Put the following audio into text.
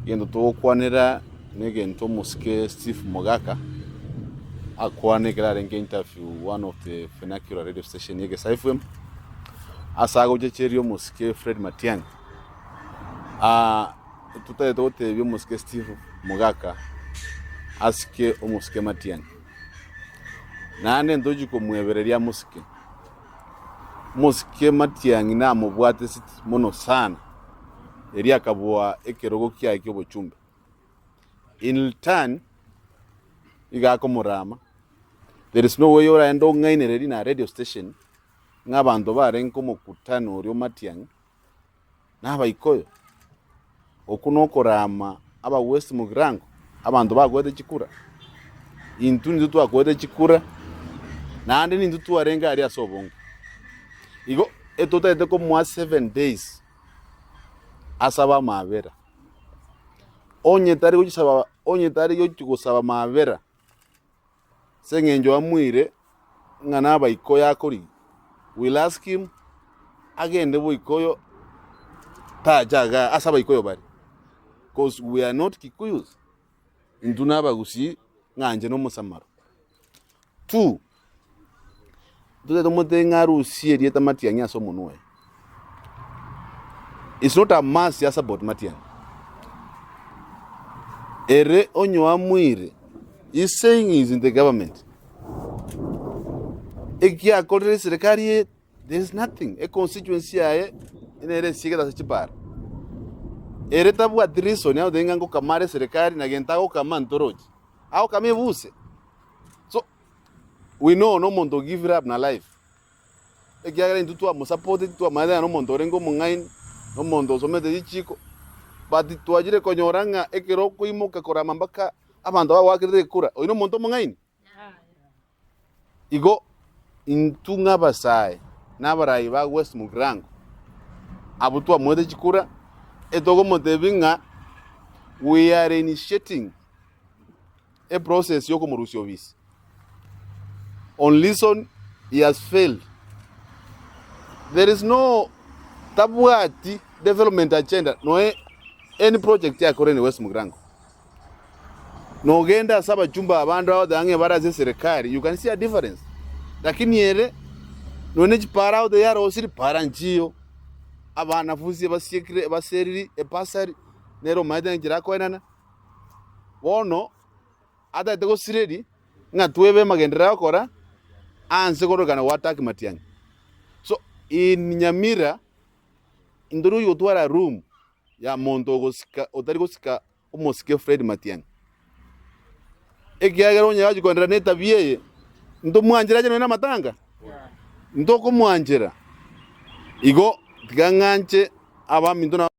Yendo to kwanera negento muske Steve Mogaka akwane kala renke interview one of the vernacular radio station yege FM asago checherio muske Fred Matiangi tutaetote byo muske Steve Mogaka aske o muske Matiangi nane ndoji ko mwebereria muske Matiangi na mubwate sit mono sana eria kabwa ekerogo kya kyo bochumbe in return iga ko murama. There is no way ora endo ngaine na radio station ng'abantu barenko mukutano ryo Matiangi naba ikoyo okuno korama aba West Mugrango abantu bagwede chikura intu ndutu agwede chikura nande ni ndutu arenga ari asobonga igo etota eteko mwa 7 days asaba mavera onye tari yo chugusaba mavera sengenjo amwire ngana ba ikoya akori. We'll ask him again the ikoyo tajaga asaba ikoyo bari because we are not Kikuyus induna ba Gusii nganje no musamaro 2 do mote ngaru sie dieta Matiangi aso munwe. It's not a mass just about Matiangi. Ere onyo amwire is saying he's in the government. Ekia kodre serikali there is nothing. E constituency aye ere siga da chipar. Ere tabu adriso ni adenga ngo kamare serikali na gentago kama ntoroji. Au kame buse. So we know no mondo give up na life. Ekia gara ntutu a support tu amada no mondo rengo mungain no mondo somete chiko. Bati tuajire konyoranga ekero kuimuka korama mbaka abantu bawakire kura. Oino mondo mungain. Igo intunga basai nabarai ba West Mugrango abutua mwede chikura etogo motebinga we are initiating a process yoko morusio visi on listen he has failed. There is no tabuati development agenda no any project ya korene West Mugrango no genda saba chumba abantu adange baraze serikali you can see a difference. Lakini ere none chipara out there osiri paranjio abana fusi basikire baseriri epasari nero maida ngira ko enana wono ada tego siredi ngatwebe magendera akora anse korogana wataki Matiangi. So in Nyamira induru yotwara room ya mondogo sika otarigo sika omoske Fred Matiangi ekiagero nyaji kondra neta bieye ndo mwanjira jeno na matanga ndo ko mwanjira igo tiganganche aba mindona